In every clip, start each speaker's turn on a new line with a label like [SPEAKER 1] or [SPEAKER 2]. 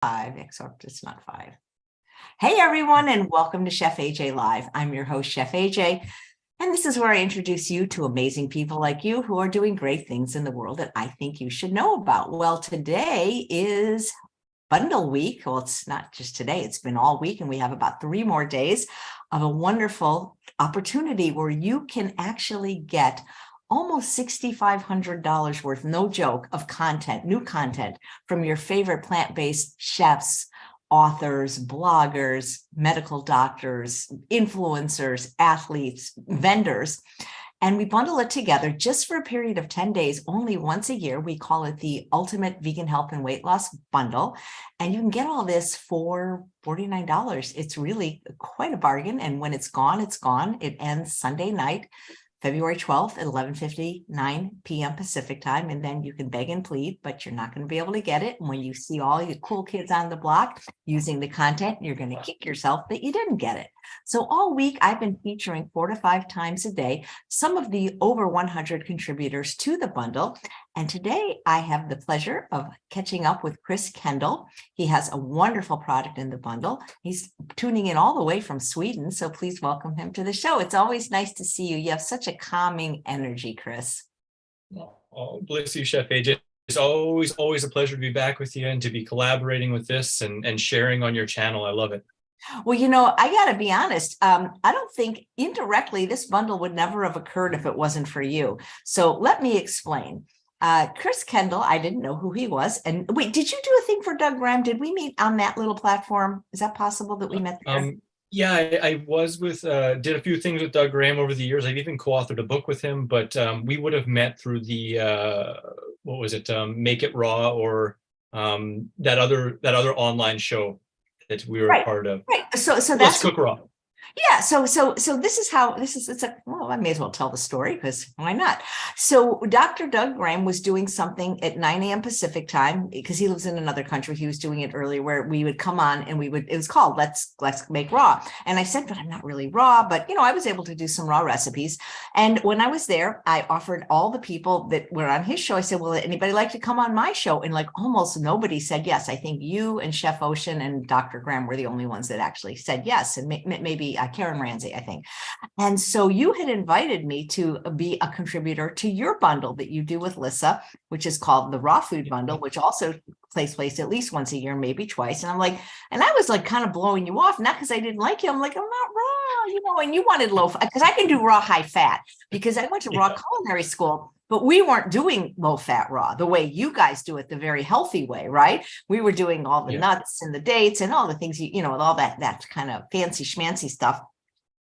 [SPEAKER 1] Five, except it's not five. Hey everyone, and welcome to Chef AJ Live. I'm your host, Chef AJ, and this is where I introduce you to amazing people like you who are doing great things in the world that I think you should know about. Well, today is Bundle Week. Well, it's not just today, it's been all week, and we have about 3 more days of a wonderful opportunity where you can actually get almost $6,500 worth, no joke, of content, new content from your favorite plant-based chefs, authors, bloggers, medical doctors, influencers, athletes, vendors. And we bundle it together just for a period of 10 days, only once a year. We call it the Ultimate Vegan Health and Weight Loss Bundle. And you can get all this for $49. It's really quite a bargain. And when it's gone, it's gone. It ends Sunday night, February 12th at 11:59 p.m. Pacific time. And then you can beg and plead, but you're not going to be able to get it. And when you see all your cool kids on the block using the content, you're going to kick yourself that you didn't get it. So all week, I've been featuring 4 to 5 times a day some of the over 100 contributors to the bundle. And today I have the pleasure of catching up with Kendall. He has a wonderful product in the bundle. He's tuning in all the way from Sweden. So please welcome him to the show. It's always nice to see you. You have such a calming energy, Chris.
[SPEAKER 2] Oh, bless you, Chef AJ. It's always a pleasure to be back with you and to be collaborating with this and sharing on your channel. I love it.
[SPEAKER 1] Well, I got to be honest. I don't think indirectly this bundle would never have occurred if it wasn't for you. So let me explain. Kendall, I didn't know who he was. And wait, did you do a thing for Doug Graham? Did we meet on that little platform? Is that possible that we met there?
[SPEAKER 2] Yeah, I was with, did a few things with Doug Graham over the years. I've even co-authored a book with him, but we would have met through the, what was it, Make It Raw, or that other online show that we were a part of.
[SPEAKER 1] Right. So
[SPEAKER 2] Let's
[SPEAKER 1] that's
[SPEAKER 2] Cook Raw.
[SPEAKER 1] Yeah, so this is how well, I may as well tell the story because why not? So Dr. Doug Graham was doing something at 9 a.m. Pacific time because he lives in another country. He was doing it earlier where we would come on and it was called Let's Make Raw. And I said, but I'm not really raw, but I was able to do some raw recipes. And when I was there, I offered all the people that were on his show. I said, well, anybody like to come on my show? And like almost nobody said yes. I think you and Chef Ocean and Dr. Graham were the only ones that actually said yes. And maybe Karen Ramsey, I think. And so you had invited me to be a contributor to your bundle that you do with Lissa, which is called the Raw Food Bundle, which also takes place at least once a year, maybe twice. And I'm like, and I was like kind of blowing you off, not because I didn't like you. I'm like, I'm not raw, and you wanted low fat because I can do raw high fat because I went to raw culinary school. But we weren't doing low fat raw the way you guys do it, the very healthy way, right? We were doing all the nuts and the dates and all the things, all that kind of fancy schmancy stuff.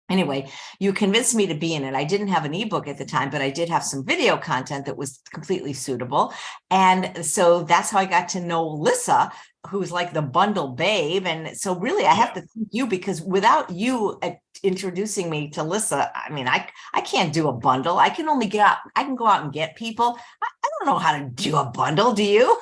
[SPEAKER 1] Anyway, you convinced me to be in it. I didn't have an ebook at the time, but I did have some video content that was completely suitable. And so that's how I got to know Lissa, who's like the bundle babe. And so really, I have to thank you because without you introducing me to Lissa, I mean, I can't do a bundle. I can only I can go out and get people. I don't know how to do a bundle. Do you?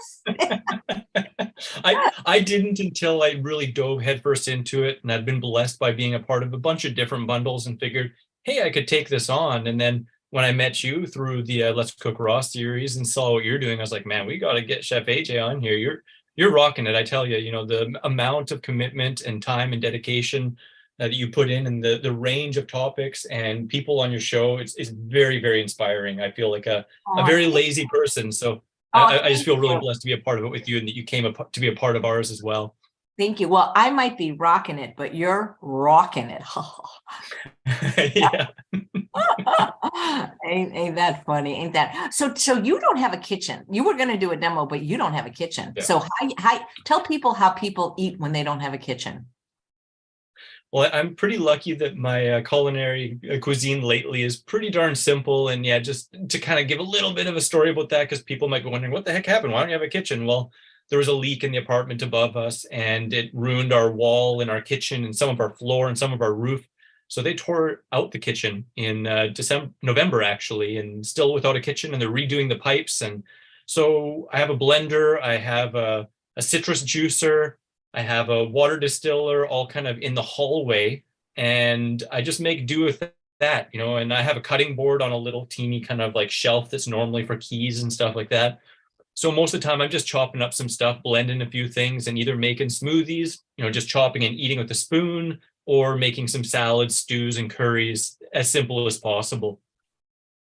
[SPEAKER 2] I didn't until I really dove headfirst into it, and I'd been blessed by being a part of a bunch of different bundles and figured, hey, I could take this on. And then when I met you through the Let's Cook Raw series and saw what you're doing, I was like, man, we got to get Chef AJ on here. You're rocking it. I tell you, the amount of commitment and time and dedication that you put in and the range of topics and people on your show, it's very, very inspiring. I feel like a very lazy person. So I just feel really blessed to be a part of it with you and that you came to be a part of ours as well.
[SPEAKER 1] Thank you. Well, I might be rocking it, but you're rocking it.
[SPEAKER 2] Yeah.
[SPEAKER 1] Ain't that funny? Ain't that? So you don't have a kitchen. You were going to do a demo, but you don't have a kitchen. Yeah. So tell people how people eat when they don't have a kitchen.
[SPEAKER 2] Well, I'm pretty lucky that my culinary cuisine lately is pretty darn simple. And yeah, just to kind of give a little bit of a story about that, because people might be wondering, what the heck happened? Why don't you have a kitchen? Well, there was a leak in the apartment above us, and it ruined our wall in our kitchen and some of our floor and some of our roof. So they tore out the kitchen in November, actually, and still without a kitchen, and they're redoing the pipes. And so I have a blender, I have a citrus juicer, I have a water distiller, all kind of in the hallway, and I just make do with that, and I have a cutting board on a little teeny kind of like shelf that's normally for keys and stuff like that. So most of the time I'm just chopping up some stuff, blending a few things and either making smoothies, just chopping and eating with a spoon, or making some salads, stews, and curries, as simple as possible.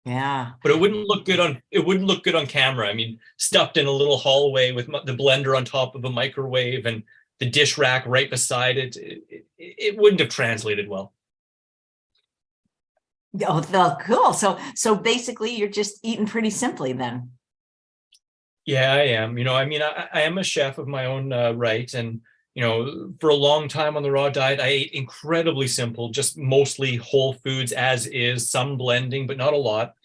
[SPEAKER 1] Yeah.
[SPEAKER 2] But it wouldn't look good on camera. I mean, stuffed in a little hallway with the blender on top of a microwave and the dish rack right beside it, it wouldn't have translated well.
[SPEAKER 1] Oh, cool. So basically you're just eating pretty simply then.
[SPEAKER 2] Yeah, I am. I mean, I am a chef of my own right. And, for a long time on the raw diet, I ate incredibly simple, just mostly whole foods as is, some blending, but not a lot.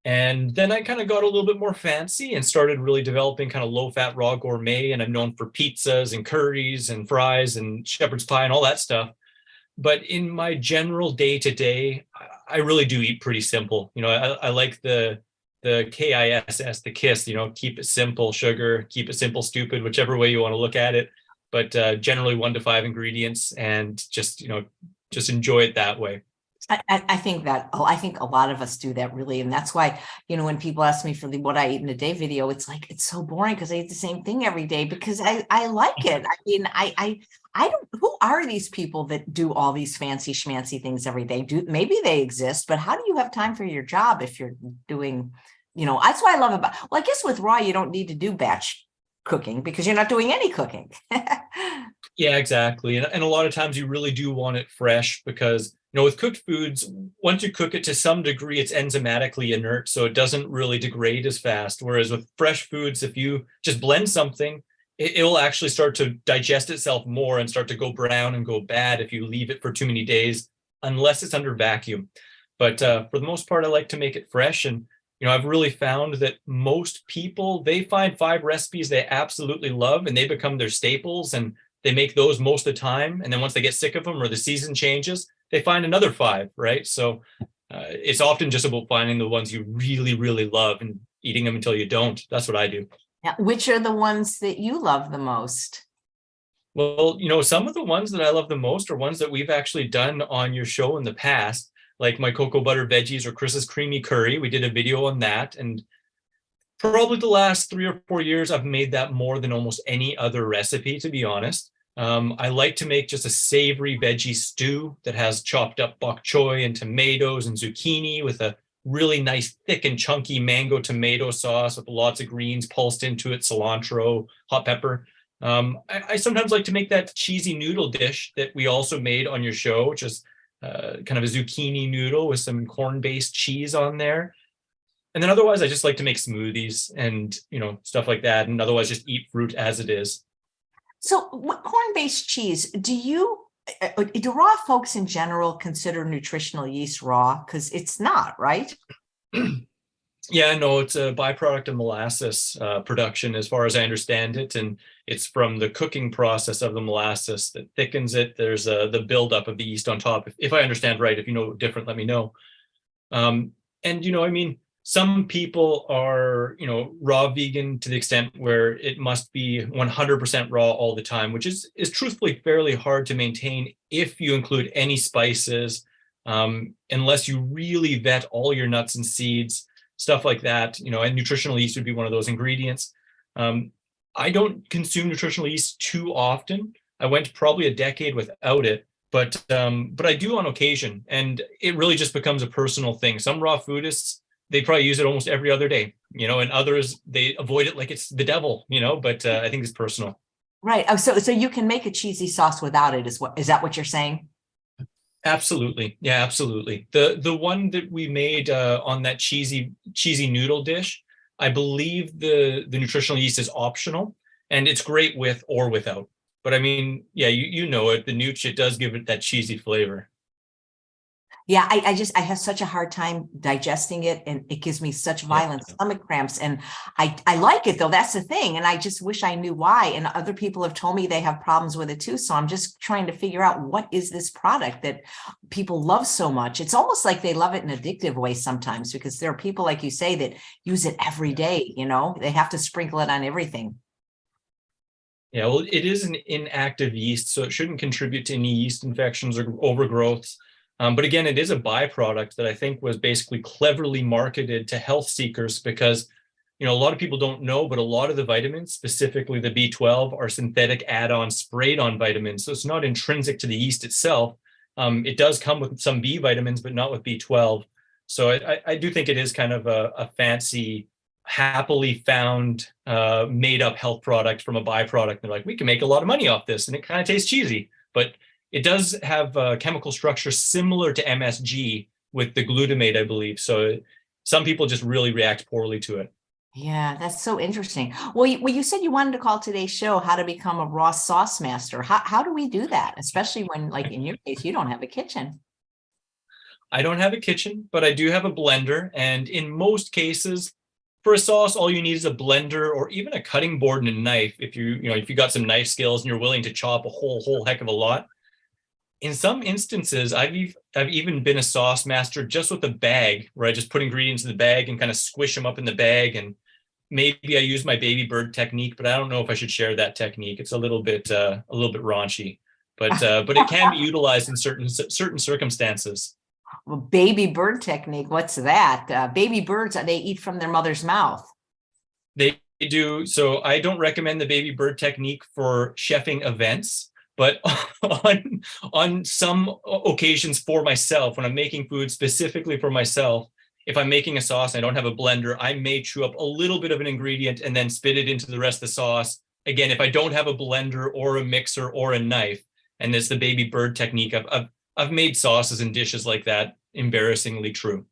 [SPEAKER 2] And then I kind of got a little bit more fancy and started really developing kind of low fat raw gourmet. And I'm known for pizzas and curries and fries and shepherd's pie and all that stuff. But in my general day to day, I really do eat pretty simple. I like the KISS, the KISS, keep it simple, sugar, keep it simple, stupid, whichever way you want to look at it. But generally 1 to 5 ingredients, and just enjoy it that way.
[SPEAKER 1] I think that, I think a lot of us do that really. And that's why, when people ask me for the what I eat in a day video, it's like, it's so boring because I eat the same thing every day because I like it. I mean, I don't, who are these people that do all these fancy schmancy things every day? Maybe they exist, but how do you have time for your job if you're doing, that's why I love about, well, I guess with raw, you don't need to do batch cooking because you're not doing any cooking.
[SPEAKER 2] Yeah, exactly. And a lot of times you really do want it fresh because, with cooked foods, once you cook it to some degree, it's enzymatically inert, so it doesn't really degrade as fast. Whereas with fresh foods, if you just blend something, it will actually start to digest itself more and start to go brown and go bad if you leave it for too many days, unless it's under vacuum. But for the most part, I like to make it fresh. And, I've really found that most people, they find 5 recipes they absolutely love and they become their staples and they make those most of the time. And then once they get sick of them or the season changes, they find another 5, right? So it's often just about finding the ones you really, really love and eating them until you don't. That's what I do.
[SPEAKER 1] Now, which are the ones that you love the most?
[SPEAKER 2] Well, some of the ones that I love the most are ones that we've actually done on your show in the past, like my cocoa butter veggies or Chris's creamy curry. We did a video on that. And probably the last 3 or 4 years, I've made that more than almost any other recipe, to be honest. I like to make just a savory veggie stew that has chopped up bok choy and tomatoes and zucchini with a really nice thick and chunky mango tomato sauce with lots of greens pulsed into it, cilantro, hot pepper. I sometimes like to make that cheesy noodle dish that we also made on your show, which is kind of a zucchini noodle with some corn-based cheese on there. And then otherwise, I just like to make smoothies and, stuff like that. And otherwise just eat fruit as it is.
[SPEAKER 1] So what corn-based cheese, do raw folks in general consider nutritional yeast raw? Because it's not, right?
[SPEAKER 2] Yeah, no, it's a byproduct of molasses production, as far as I understand it, and it's from the cooking process of the molasses that thickens it. There's the buildup of the yeast on top. If I understand right, if you know different, let me know. And I mean, some people are, raw vegan to the extent where it must be 100% raw all the time, which is truthfully fairly hard to maintain if you include any spices, unless you really vet all your nuts and seeds, stuff like that. And nutritional yeast would be one of those ingredients. I don't consume nutritional yeast too often. I went probably a decade without it, but I do on occasion, and it really just becomes a personal thing. Some raw foodists, they probably use it almost every other day, and others, they avoid it like it's the devil, but I think it's personal.
[SPEAKER 1] Right. Oh, so you can make a cheesy sauce without it, is that what you're saying?
[SPEAKER 2] Absolutely. Yeah, absolutely. The one that we made on that cheesy noodle dish, I believe the nutritional yeast is optional, and it's great with or without. But I mean, yeah, you know it. The Nutre, it does give it that cheesy flavor.
[SPEAKER 1] Yeah, I have such a hard time digesting it, and it gives me such violent stomach cramps. And I like it though. That's the thing. And I just wish I knew why. And other people have told me they have problems with it too. So I'm just trying to figure out, what is this product that people love so much? It's almost like they love it in an addictive way sometimes, because there are people, like you say, that use it every day. They have to sprinkle it on everything.
[SPEAKER 2] Yeah, well, it is an inactive yeast, so it shouldn't contribute to any yeast infections or overgrowths. But again, it is a byproduct that I think was basically cleverly marketed to health seekers, because a lot of people don't know, but a lot of the vitamins, specifically the B12, are synthetic add-on sprayed on vitamins. So it's not intrinsic to the yeast itself. It does come with some B vitamins, but not with B12. So I do think it is kind of a fancy, happily found, made up health product from a byproduct. They're like, we can make a lot of money off this, and it kind of tastes cheesy, but it does have a chemical structure similar to MSG with the glutamate, I believe. So some people just really react poorly to it.
[SPEAKER 1] Yeah, that's so interesting. Well, you said you wanted to call today's show "How to Become a Raw Sauce Master." How do we do that, especially when, like in your case, you don't have a kitchen?
[SPEAKER 2] I don't have a kitchen, but I do have a blender. And in most cases, for a sauce, all you need is a blender or even a cutting board and a knife. If you got some knife skills and you're willing to chop a whole heck of a lot. In some instances, I've even been a sauce master just with a bag, where I just put ingredients in the bag and kind of squish them up in the bag. And maybe I use my baby bird technique, but I don't know if I should share that technique. It's a little bit raunchy, but it can be utilized in certain circumstances.
[SPEAKER 1] Well, baby bird technique, what's that? Baby birds, they eat from their mother's mouth.
[SPEAKER 2] They do. So I don't recommend the baby bird technique for chefing events, but on some occasions for myself, when I'm making food specifically for myself, if I'm making a sauce and I don't have a blender, I may chew up a little bit of an ingredient and then spit it into the rest of the sauce. Again, if I don't have a blender or a mixer or a knife, and it's the baby bird technique, I've made sauces and dishes like that embarrassingly true.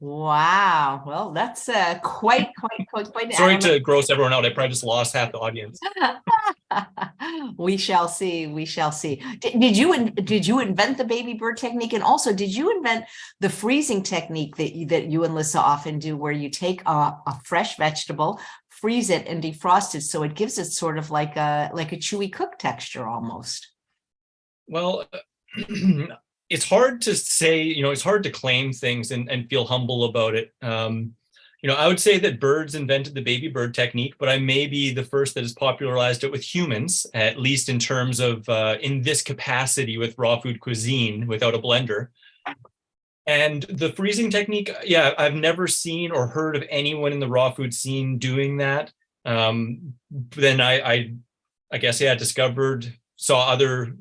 [SPEAKER 1] Wow. Well, that's quite.
[SPEAKER 2] Sorry to gross everyone out. I probably just lost half the audience.
[SPEAKER 1] We shall see. We shall see. Did you invent the baby bird technique? And also, did you invent the freezing technique that you and Lissa often do, where you take a fresh vegetable, freeze it, and defrost it, so it gives it sort of like a chewy cook texture almost?
[SPEAKER 2] Well, it's hard to say, it's hard to claim things and feel humble about it. I would say that birds invented the baby bird technique, but I may be the first that has popularized it with humans, at least in terms of in this capacity with raw food cuisine without a blender. And the freezing technique, yeah, I've never seen or heard of anyone in the raw food scene doing that. Then I guess, yeah, saw other,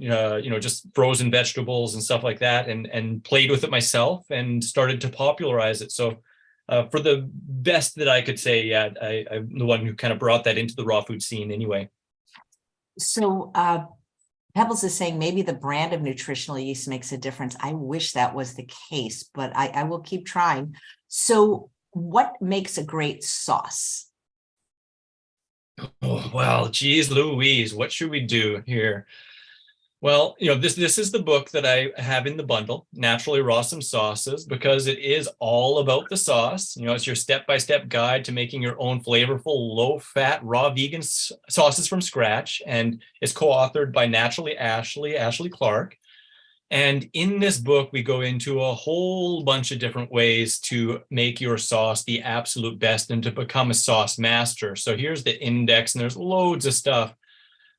[SPEAKER 2] just frozen vegetables and stuff like that, and played with it myself and started to popularize it. So for the best that I could say, yeah, I'm the one who kind of brought that into the raw food scene anyway.
[SPEAKER 1] So Pebbles is saying maybe the brand of nutritional yeast makes a difference. I wish that was the case, but I will keep trying. So what makes a great sauce?
[SPEAKER 2] Oh, well, geez Louise, what should we do here? Well, this is the book that I have in the bundle, Naturally Rawsome Sauces, because it is all about the sauce. It's your step-by-step guide to making your own flavorful, low-fat, raw vegan sauces from scratch. And it's co-authored by Naturally Ashley Clark. And in this book, we go into a whole bunch of different ways to make your sauce the absolute best and to become a sauce master. So here's the index, and there's loads of stuff.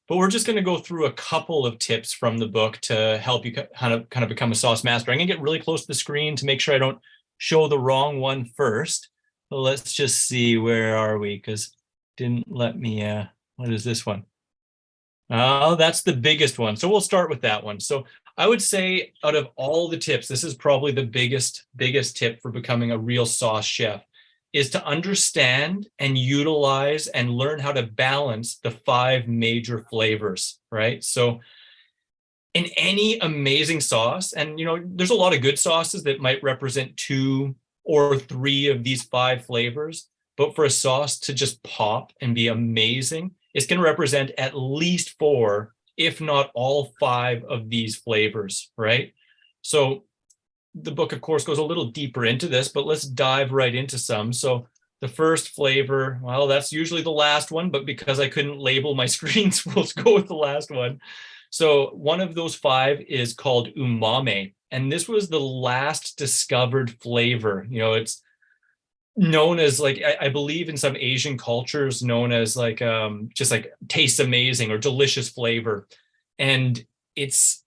[SPEAKER 2] But we're just going to go through a couple of tips from the book to help you kind of become a sauce master. I'm going to get really close to the screen to make sure I don't show the wrong one first. But let's just see, where are we? Because didn't let me, what is this one? Oh, that's the biggest one. So we'll start with that one. So I would say out of all the tips, this is probably the biggest tip for becoming a real sauce chef, is to understand and utilize and learn how to balance the 5 major flavors, right? So in any amazing sauce, and there's a lot of good sauces that might represent 2 or 3 of these 5 flavors, but for a sauce to just pop and be amazing, it's going to represent at least 4, if not all 5 of these flavors, right? So the book, of course, goes a little deeper into this, but let's dive right into some. So the first flavor, well, that's usually the last one, but because I couldn't label my screens, we'll go with the last one. So one of those 5 is called umami. And this was the last discovered flavor. It's known as, like, I believe in some Asian cultures, known as like just like tastes amazing or delicious flavor. And it's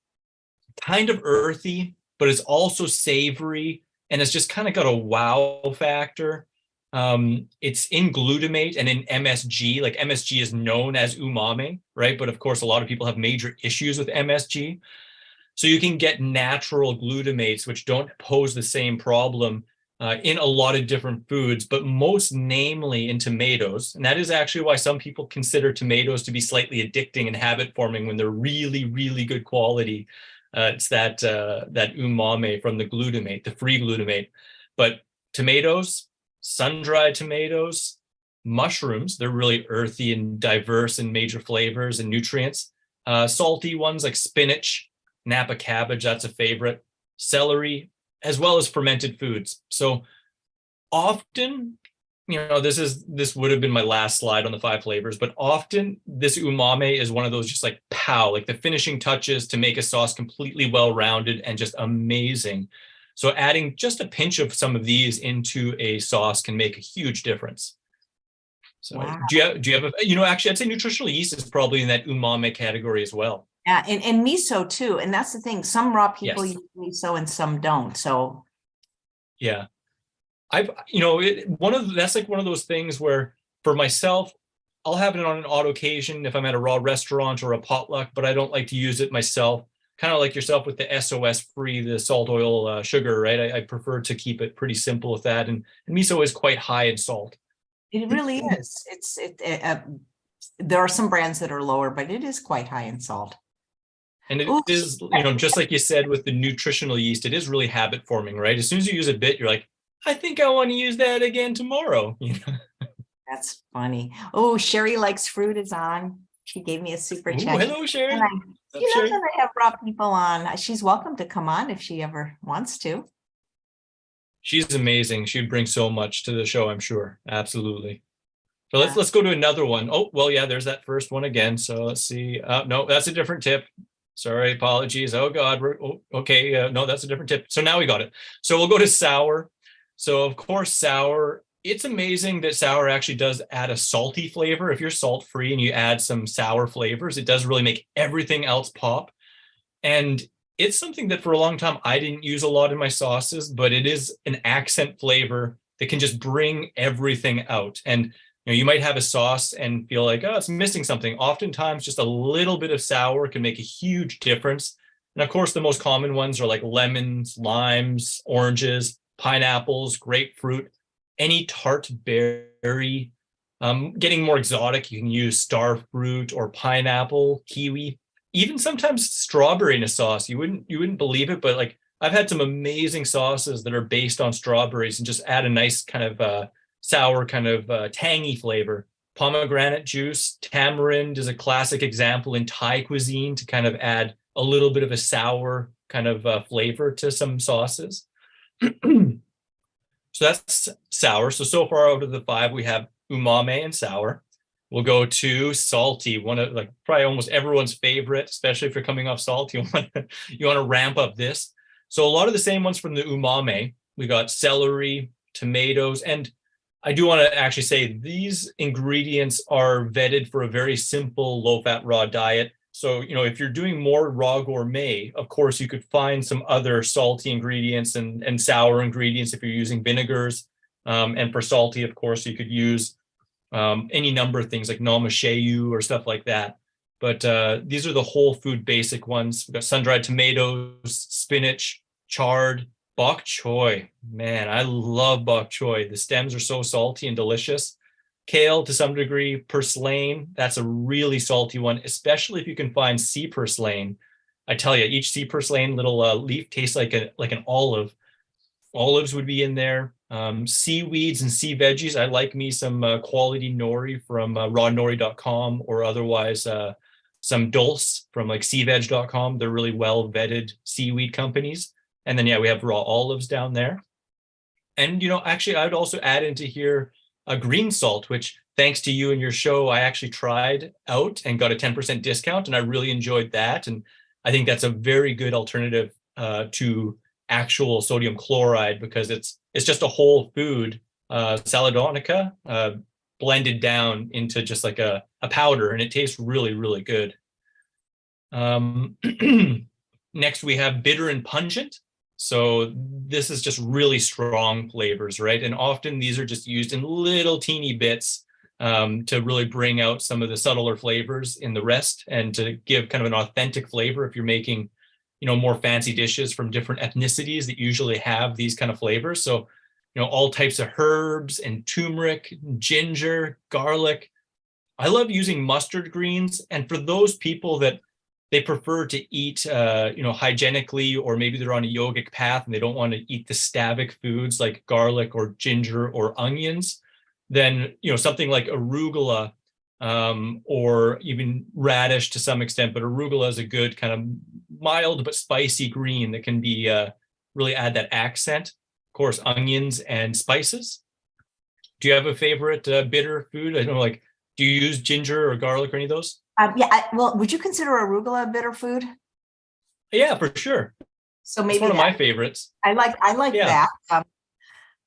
[SPEAKER 2] kind of earthy, but it's also savory, and it's just kind of got a wow factor. It's in glutamate and in MSG. Like MSG is known as umami, right? But of course, a lot of people have major issues with MSG. So you can get natural glutamates, which don't pose the same problem in a lot of different foods, but most namely in tomatoes. And that is actually why some people consider tomatoes to be slightly addicting and habit forming when they're really, really good quality. It's that umami from the glutamate, the free glutamate. But tomatoes, sun-dried tomatoes, mushrooms, they're really earthy and diverse in major flavors and nutrients. Salty ones like spinach, Napa cabbage, that's a favorite, celery, as well as fermented foods. So often, this would have been my last slide on the 5 flavors, but often this umami is one of those just like pow, like the finishing touches to make a sauce completely well-rounded and just amazing. So adding just a pinch of some of these into a sauce can make a huge difference. So
[SPEAKER 1] Wow.
[SPEAKER 2] do you have actually I'd say nutritional yeast is probably in that umami category as well.
[SPEAKER 1] Yeah, and miso too. And that's the thing. Some raw people
[SPEAKER 2] Yes.
[SPEAKER 1] use miso and some don't. So
[SPEAKER 2] Yeah. That's like one of those things where for myself, I'll have it on an odd occasion if I'm at a raw restaurant or a potluck, but I don't like to use it myself. Kind of like yourself with the SOS free, the salt, oil, sugar, right? I prefer to keep it pretty simple with that. And miso is quite high in salt.
[SPEAKER 1] it really is. There are some brands that are lower, but it is quite high in salt.
[SPEAKER 2] And it
[SPEAKER 1] Ooh.
[SPEAKER 2] is, just like you said with the nutritional yeast, it is really habit forming, right? As soon as you use a bit, you're like, I think I want to use that again tomorrow.
[SPEAKER 1] That's funny. Oh, Sherry Likes Fruit is on. She gave me a super
[SPEAKER 2] Ooh,
[SPEAKER 1] chat.
[SPEAKER 2] hello, Sherry.
[SPEAKER 1] She knows that I have raw people on. She's welcome to come on if she ever wants to.
[SPEAKER 2] She's amazing. She'd bring so much to the show, I'm sure. Absolutely. So let's go to another one. Oh, well, yeah, there's that first one again. So let's see. No, that's a different tip. Sorry, apologies. Oh God, okay. No, that's a different tip. So now we got it. So we'll go to sour. So of course, sour. It's amazing that sour actually does add a salty flavor. If you're salt free and you add some sour flavors, it does really make everything else pop. And it's something that for a long time I didn't use a lot in my sauces, but it is an accent flavor that can just bring everything out. And you might have a sauce and feel like, oh, it's missing something. Oftentimes, just a little bit of sour can make a huge difference. And of course, the most common ones are like lemons, limes, oranges, pineapples, grapefruit, any tart berry. Getting more exotic, you can use star fruit or pineapple, kiwi, even sometimes strawberry in a sauce. You wouldn't believe it, but like I've had some amazing sauces that are based on strawberries and just add a nice kind of sour, kind of tangy flavor. Pomegranate juice, tamarind is a classic example in Thai cuisine to kind of add a little bit of a sour kind of flavor to some sauces. So that's sour. So far out of the 5, we have umami and sour. We'll go to salty, one of like probably almost everyone's favorite, especially if you're coming off salt. You want to ramp up this. So a lot of the same ones from the umami. We got celery, tomatoes, and I do want to actually say these ingredients are vetted for a very simple low-fat raw diet. So, if you're doing more raw gourmet, of course, you could find some other salty ingredients and sour ingredients if you're using vinegars. And for salty, of course, you could use any number of things like namashayu or stuff like that. But these are the whole food basic ones. We've got sun-dried tomatoes, spinach, chard, bok choy. Man, I love bok choy. The stems are so salty and delicious. Kale to some degree, purslane. That's a really salty one, especially if you can find sea purslane. I tell you, each sea purslane little leaf tastes like an olive. Olives would be in there. Seaweeds and sea veggies. I like me some quality nori from rawnori.com or otherwise some Dulse from like seaveg.com. They're really well vetted seaweed companies. And then, yeah, we have raw olives down there. And, actually, I would also add into here a green salt, which thanks to you and your show, I actually tried out and got a 10% discount. And I really enjoyed that. And I think that's a very good alternative to actual sodium chloride because it's just a whole food, saladonica, blended down into just like a powder. And it tastes really, really good. Next, we have bitter and pungent. So this is just really strong flavors, right? And often these are just used in little teeny bits to really bring out some of the subtler flavors in the rest and to give kind of an authentic flavor if you're making, more fancy dishes from different ethnicities that usually have these kind of flavors. So, all types of herbs and turmeric, ginger, garlic. I love using mustard greens. And for those people that they prefer to eat, hygienically, or maybe they're on a yogic path and they don't want to eat the stavic foods like garlic or ginger or onions, then, something like arugula, or even radish to some extent, but arugula is a good kind of mild but spicy green that can be really add that accent. Of course, onions and spices. Do you have a favorite bitter food? I don't know, like, do you use ginger or garlic or any of those?
[SPEAKER 1] Well, would you consider arugula a bitter food?
[SPEAKER 2] Yeah, for sure.
[SPEAKER 1] So
[SPEAKER 2] It's
[SPEAKER 1] maybe
[SPEAKER 2] one of my favorites.
[SPEAKER 1] I like
[SPEAKER 2] Yeah.
[SPEAKER 1] that.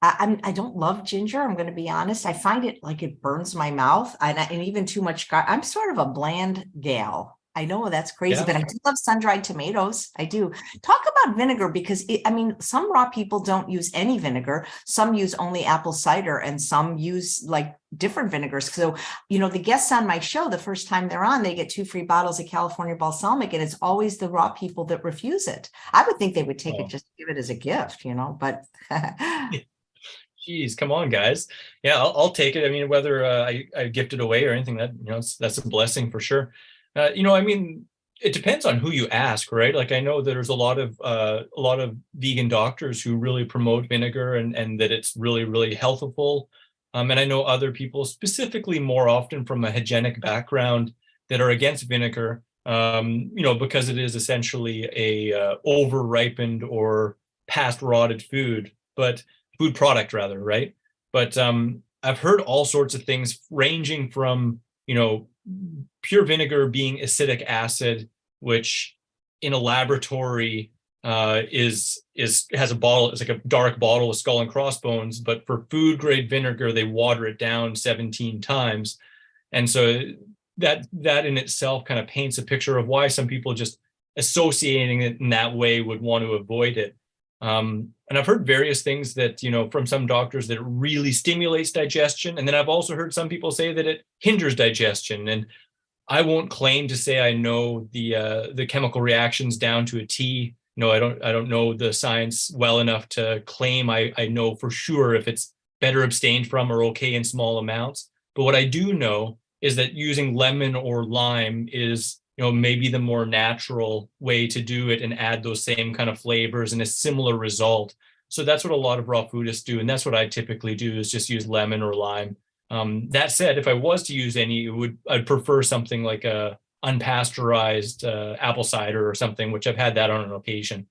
[SPEAKER 1] I don't love ginger. I'm going to be honest. I find it like it burns my mouth, and even too much. I'm sort of a bland gal. I know that's crazy,
[SPEAKER 2] Yeah.
[SPEAKER 1] but I do love sun-dried tomatoes. I do. Talk about vinegar, because some raw people don't use any vinegar. Some use only apple cider, and some use like different vinegars. So, the guests on my show, the first time they're on, they get 2 free bottles of California balsamic, and it's always the raw people that refuse it. I would think they would take it,
[SPEAKER 2] Oh.
[SPEAKER 1] just give it as a gift, but
[SPEAKER 2] Geez, come on, guys. Yeah, I'll take it. I mean, whether I gift it away or anything, that that's a blessing for sure. It depends on who you ask, right? Like, I know there's a lot of vegan doctors who really promote vinegar and that it's really, really healthful. And I know other people, specifically more often from a hygienic background, that are against vinegar. Because it is essentially a over ripened or past rotted food product rather, right? But I've heard all sorts of things ranging from, pure vinegar being acidic acid, which in a laboratory has a bottle, it's like a dark bottle with skull and crossbones, but for food grade vinegar, they water it down 17 times. And so that in itself kind of paints a picture of why some people just associating it in that way would want to avoid it. And I've heard various things that, from some doctors, that it really stimulates digestion. And then I've also heard some people say that it hinders digestion. And I won't claim to say I know the chemical reactions down to a T. I don't know the science well enough to claim I know for sure if it's better abstained from or okay in small amounts. But what I do know is that using lemon or lime is, maybe the more natural way to do it and add those same kind of flavors and a similar result. So that's what a lot of raw foodists do. And that's what I typically do, is just use lemon or lime. That said, if I was to use any, I'd prefer something like a unpasteurized apple cider or something, which I've had that on an occasion.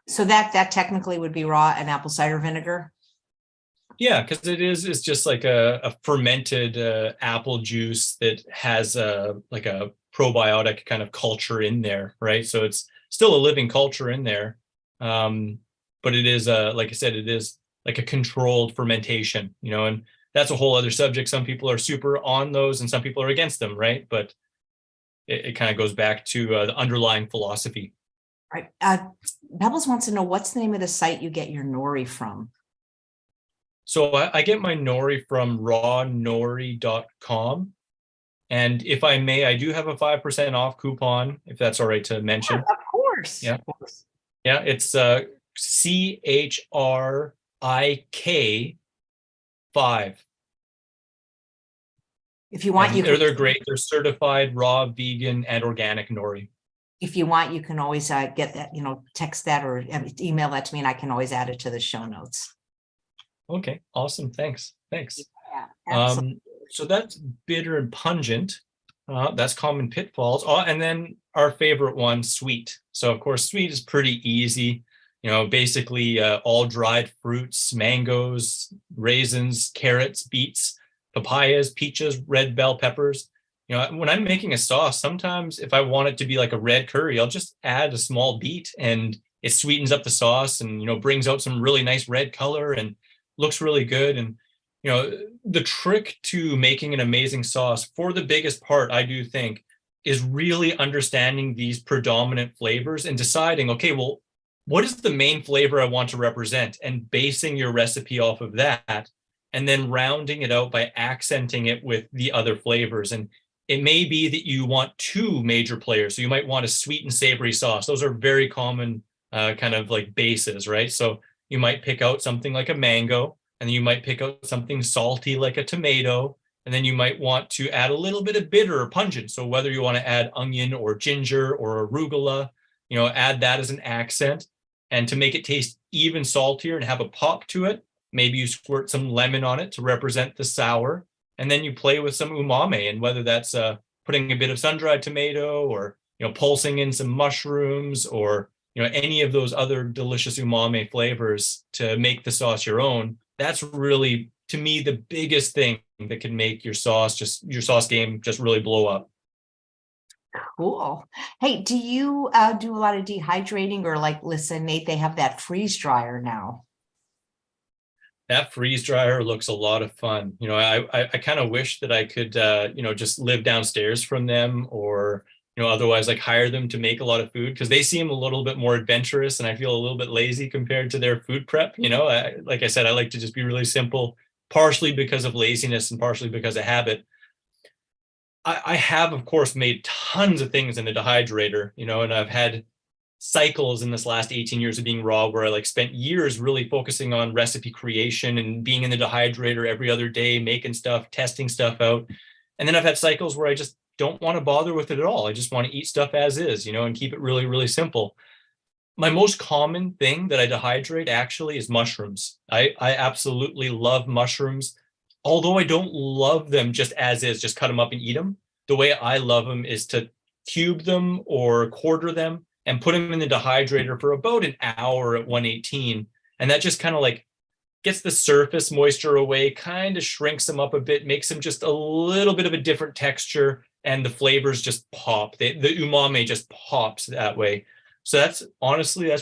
[SPEAKER 1] So that technically would be raw and apple cider vinegar.
[SPEAKER 2] Yeah, because it's just like a fermented apple juice that has like a probiotic kind of culture in there, right? So it's still a living culture in there, but it is like I said, it is like a controlled fermentation, and that's a whole other subject. Some people are super on those, and some people are against them, right? But it kind of goes back to the underlying philosophy.
[SPEAKER 1] Right. Pebbles wants to know, what's the name of the site you get your nori from?
[SPEAKER 2] So I get my nori from rawnori.com. And if I may, I do have a 5% off coupon, if that's all right to mention.
[SPEAKER 1] Yeah, of course.
[SPEAKER 2] Yeah.
[SPEAKER 1] Of course.
[SPEAKER 2] Yeah, it's CHRIK 5.
[SPEAKER 1] If you want,
[SPEAKER 2] they're great. They're certified raw, vegan, and organic nori.
[SPEAKER 1] If you want, you can always get that, text that or email that to me, and I can always add it to the show notes.
[SPEAKER 2] Okay, awesome. Thanks.
[SPEAKER 1] Yeah, absolutely.
[SPEAKER 2] So that's bitter and pungent. That's common pitfalls. Oh, and then our favorite one, sweet. So of course, sweet is pretty easy. Basically all dried fruits, mangoes, raisins, carrots, beets, papayas, peaches, red bell peppers. When I'm making a sauce, sometimes if I want it to be like a red curry, I'll just add a small beet and it sweetens up the sauce and, brings out some really nice red color and looks really good. And, the trick to making an amazing sauce, for the biggest part, I do think, is really understanding these predominant flavors and deciding, okay, well, what is the main flavor I want to represent, and basing your recipe off of that, and then rounding it out by accenting it with the other flavors. And it may be that you want two major players. So you might want a sweet and savory sauce. Those are very common kind of like bases, right? So you might pick out something like a mango, and then you might pick out something salty like a tomato, and then you might want to add a little bit of bitter or pungent. So whether you want to add onion or ginger or arugula, add that as an accent. And to make it taste even saltier and have a pop to it, maybe you squirt some lemon on it to represent the sour. And then you play with some umami, and whether that's putting a bit of sun-dried tomato, or pulsing in some mushrooms, or any of those other delicious umami flavors to make the sauce your own. That's really, to me, the biggest thing that can make your sauce game just really blow up.
[SPEAKER 1] Cool. Hey, do you do a lot of dehydrating, or like, listen, Nate, they have that freeze dryer now?
[SPEAKER 2] That freeze dryer looks a lot of fun. I kind of wish that I could, just live downstairs from them, or, otherwise like hire them to make a lot of food, because they seem a little bit more adventurous, and I feel a little bit lazy compared to their food prep. Like I said, I like to just be really simple, partially because of laziness and partially because of habit. I have, of course, made tons of things in the dehydrator, and I've had cycles in this last 18 years of being raw where I like spent years really focusing on recipe creation and being in the dehydrator every other day, making stuff, testing stuff out. And then I've had cycles where I just don't want to bother with it at all. I just want to eat stuff as is, and keep it really, really simple. My most common thing that I dehydrate actually is mushrooms. I absolutely love mushrooms, although I don't love them just as is, just cut them up and eat them. The way I love them is to cube them or quarter them and put them in the dehydrator for about an hour at 118. And that just kind of like gets the surface moisture away, kind of shrinks them up a bit, makes them just a little bit of a different texture, and the flavors just pop. The umami just pops that way. So that's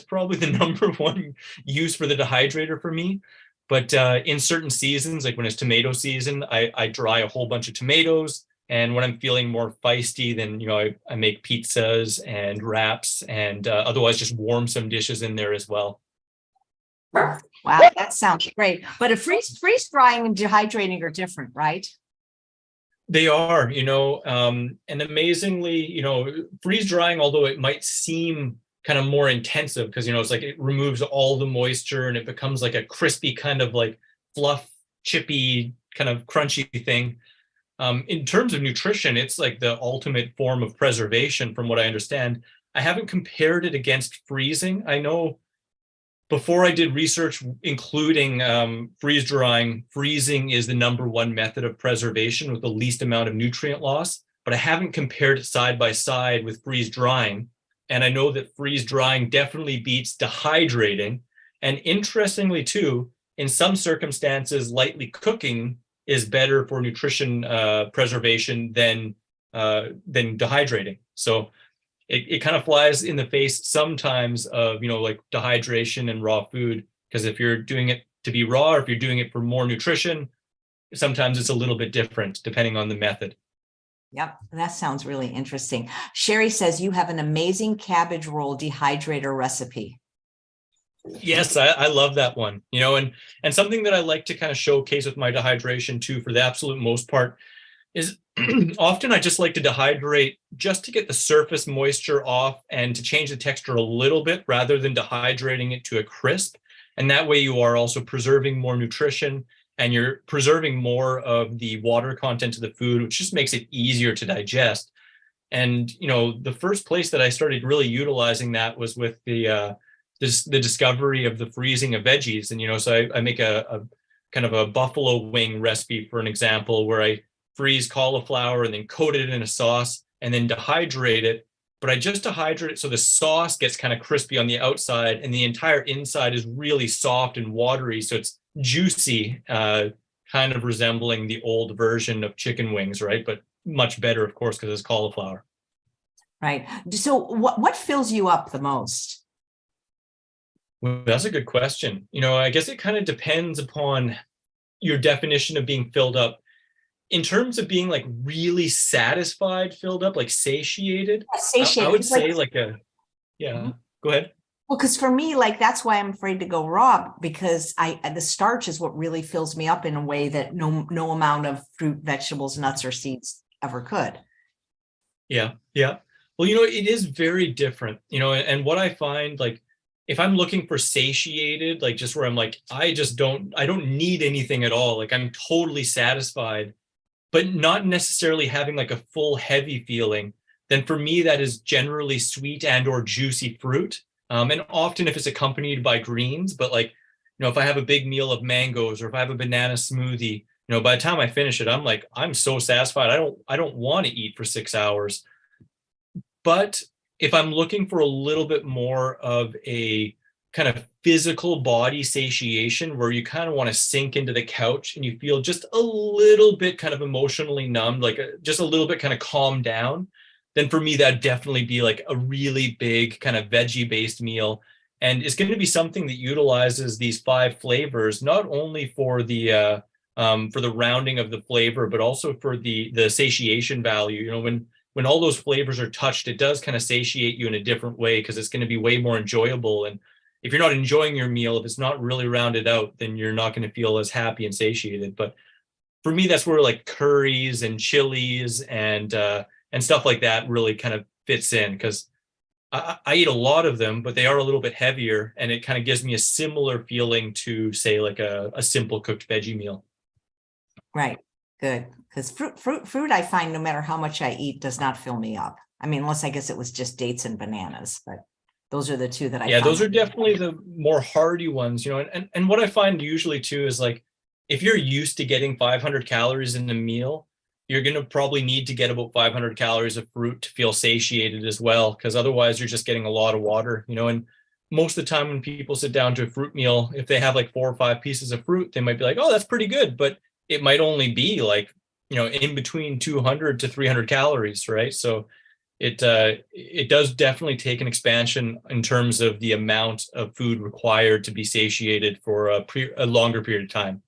[SPEAKER 2] probably the number one use for the dehydrator for me. But in certain seasons, like when it's tomato season, I dry a whole bunch of tomatoes. And when I'm feeling more feisty, then I make pizzas and wraps, and otherwise just warm some dishes in there as well.
[SPEAKER 1] Wow, that sounds great. But a freeze drying and dehydrating are different, right?
[SPEAKER 2] They are, and amazingly, freeze drying, although it might seem kind of more intensive because, it's like it removes all the moisture and it becomes like a crispy kind of like fluff, chippy, kind of crunchy thing. In terms of nutrition, it's like the ultimate form of preservation, from what I understand. I haven't compared it against freezing. I know before I did research, including freeze drying, freezing is the number one method of preservation with the least amount of nutrient loss, but I haven't compared it side by side with freeze drying. And I know that freeze drying definitely beats dehydrating. And interestingly too, in some circumstances, lightly cooking is better for nutrition preservation than dehydrating. So it kind of flies in the face sometimes of, like dehydration and raw food, because if you're doing it to be raw, or if you're doing it for more nutrition, sometimes it's a little bit different depending on the method.
[SPEAKER 1] Yep, that sounds really interesting. Sherry says you have an amazing cabbage roll dehydrator recipe.
[SPEAKER 2] Yes, I love that one, and something that I like to kind of showcase with my dehydration too, for the absolute most part, is often I just like to dehydrate just to get the surface moisture off and to change the texture a little bit rather than dehydrating it to a crisp. And that way you are also preserving more nutrition and you're preserving more of the water content of the food, which just makes it easier to digest. And, the first place that I started really utilizing that was with the discovery of the freezing of veggies. And, so I make a kind of a buffalo wing recipe, for an example, where I freeze cauliflower and then coat it in a sauce and then dehydrate it. But I just dehydrate it so the sauce gets kind of crispy on the outside and the entire inside is really soft and watery. So it's juicy, kind of resembling the old version of chicken wings, right? But much better, of course, because it's cauliflower.
[SPEAKER 1] Right. So what fills you up the most?
[SPEAKER 2] Well, that's a good question. I guess it kind of depends upon your definition of being filled up. In terms of being like really satisfied, filled up, like satiated,
[SPEAKER 1] Satiated.
[SPEAKER 2] I would say like a, yeah, go ahead.
[SPEAKER 1] Well, because for me, like that's why I'm afraid to go raw because the starch is what really fills me up in a way that no amount of fruit, vegetables, nuts, or seeds ever could.
[SPEAKER 2] Yeah, yeah. Well, it is very different, and what I find, like, if I'm looking for satiated, like just where I'm like, I don't need anything at all. Like I'm totally satisfied, but not necessarily having like a full heavy feeling, then for me that is generally sweet and or juicy fruit. And often if it's accompanied by greens, but like, if I have a big meal of mangoes or if I have a banana smoothie, by the time I finish it, I'm like, I'm so satisfied. I don't want to eat for 6 hours. But if I'm looking for a little bit more of a kind of physical body satiation where you kind of want to sink into the couch and you feel just a little bit kind of emotionally numbed, like just a little bit kind of calmed down, then for me, that'd definitely be like a really big kind of veggie based meal. And it's going to be something that utilizes these 5 flavors, not only for the rounding of the flavor, but also for the satiation value. When all those flavors are touched, it does kind of satiate you in a different way because it's going to be way more enjoyable. And if you're not enjoying your meal, if it's not really rounded out, then you're not going to feel as happy and satiated. But for me, that's where like curries and chilies and stuff like that really kind of fits in because I eat a lot of them, but they are a little bit heavier, and it kind of gives me a similar feeling to say like a simple cooked veggie meal.
[SPEAKER 1] Right. Good. Because fruit, I find no matter how much I eat does not fill me up. I mean, unless I guess it was just dates and bananas, but those are the two that I
[SPEAKER 2] Yeah,
[SPEAKER 1] find.
[SPEAKER 2] those are definitely the more hardy ones, and what I find usually too is like if you're used to getting 500 calories in a meal, you're going to probably need to get about 500 calories of fruit to feel satiated as well, because otherwise you're just getting a lot of water, and most of the time when people sit down to a fruit meal, if they have like 4 or 5 pieces of fruit, they might be like, oh, that's pretty good, but it might only be like, in between 200 to 300 calories, right? So it does definitely take an expansion in terms of the amount of food required to be satiated for a longer period of time.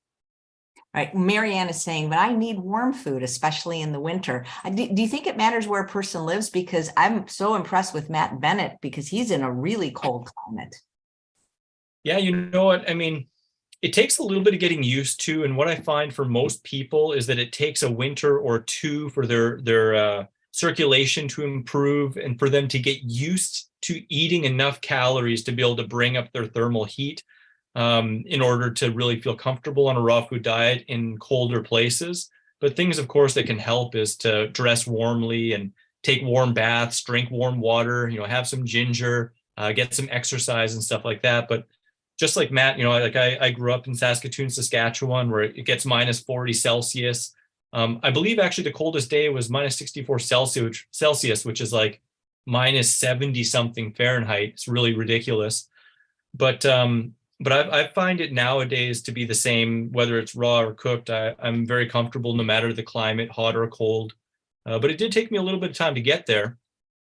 [SPEAKER 1] Right. Marianne is saying, but I need warm food, especially in the winter. Do you think it matters where a person lives? Because I'm so impressed with Matt Bennett because he's in a really cold climate.
[SPEAKER 2] Yeah, you know what? I mean, it takes a little bit of getting used to, and what I find for most people is that it takes a winter or two for their circulation to improve and for them to get used to eating enough calories to be able to bring up their thermal heat in order to really feel comfortable on a raw food diet in colder places. But things, of course, that can help is to dress warmly and take warm baths, drink warm water, have some ginger, get some exercise and stuff like that. But just like Matt, I grew up in Saskatoon, Saskatchewan, where it gets minus 40 Celsius. I believe actually the coldest day was minus 64 Celsius, which is like minus 70 something Fahrenheit. It's really ridiculous. But I find it nowadays to be the same, whether it's raw or cooked. I'm very comfortable no matter the climate, hot or cold. But it did take me a little bit of time to get there.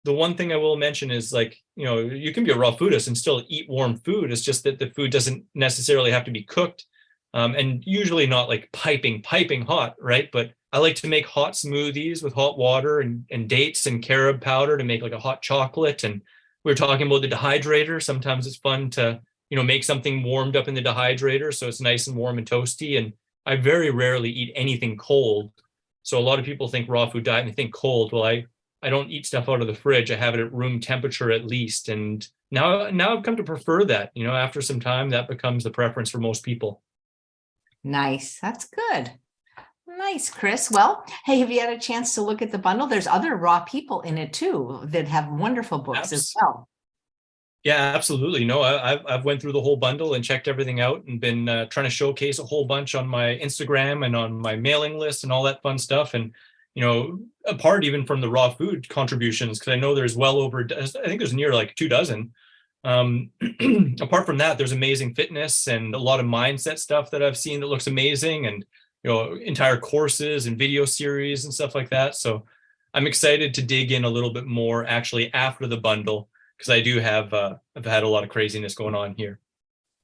[SPEAKER 2] The one thing I will mention is like, you can be a raw foodist and still eat warm food. It's just that the food doesn't necessarily have to be cooked. And usually not like piping hot, right? But I like to make hot smoothies with hot water and dates and carob powder to make like a hot chocolate. And we were talking about the dehydrator. Sometimes it's fun to, make something warmed up in the dehydrator so it's nice and warm and toasty. And I very rarely eat anything cold. So a lot of people think raw food diet and they think cold. Well, I don't eat stuff out of the fridge. I have it at room temperature at least. And now I've come to prefer that. After some time, that becomes the preference for most people.
[SPEAKER 1] Nice. That's good. Nice, Chris. Well, hey, have you had a chance to look at the bundle? There's other raw people in it too that have wonderful books as well.
[SPEAKER 2] Yeah, absolutely. No, I've went through the whole bundle and checked everything out and been trying to showcase a whole bunch on my Instagram and on my mailing list and all that fun stuff. And apart even from the raw food contributions, because I know there's well over, I think there's near like 2 dozen. Apart from that, there's amazing fitness and a lot of mindset stuff that I've seen that looks amazing, and entire courses and video series and stuff like that. So I'm excited to dig in a little bit more actually after the bundle, because I do have I've had a lot of craziness going on here.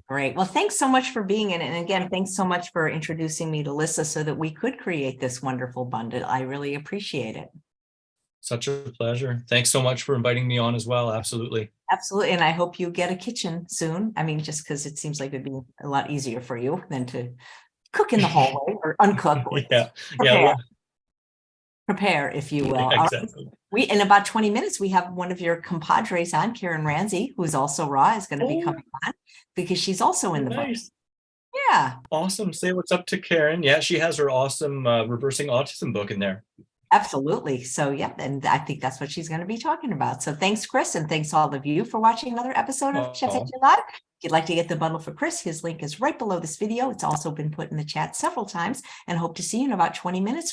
[SPEAKER 1] Great. Well, thanks so much for being in it. And again, thanks so much for introducing me to Lissa so that we could create this wonderful bundle. I really appreciate it.
[SPEAKER 2] Such a pleasure. Thanks so much for inviting me on as well. Absolutely.
[SPEAKER 1] Absolutely. And I hope you get a kitchen soon. I mean, just because it seems like it'd be a lot easier for you than to cook in the hallway or uncook or
[SPEAKER 2] Yeah, yeah,
[SPEAKER 1] prepare, prepare, if you will. All right.
[SPEAKER 2] exactly.
[SPEAKER 1] We, in about 20 minutes, we have one of your compadres on, Karen Ramsey, who's also raw, is going to be
[SPEAKER 2] Oh,
[SPEAKER 1] coming on because she's also in the book.
[SPEAKER 2] nice.
[SPEAKER 1] Yeah,
[SPEAKER 2] Awesome. Say what's up to Karen. Yeah, she has her awesome reversing autism book in there.
[SPEAKER 1] absolutely. So, yeah, and I think that's what she's going to be talking about. So thanks, Chris, and thanks all of you for watching another episode of Chef
[SPEAKER 2] Oh.
[SPEAKER 1] AJ Live. If you'd like to get the bundle for Chris, his link is right below this video. It's also been put in the chat several times, and hope to see you in about 20 minutes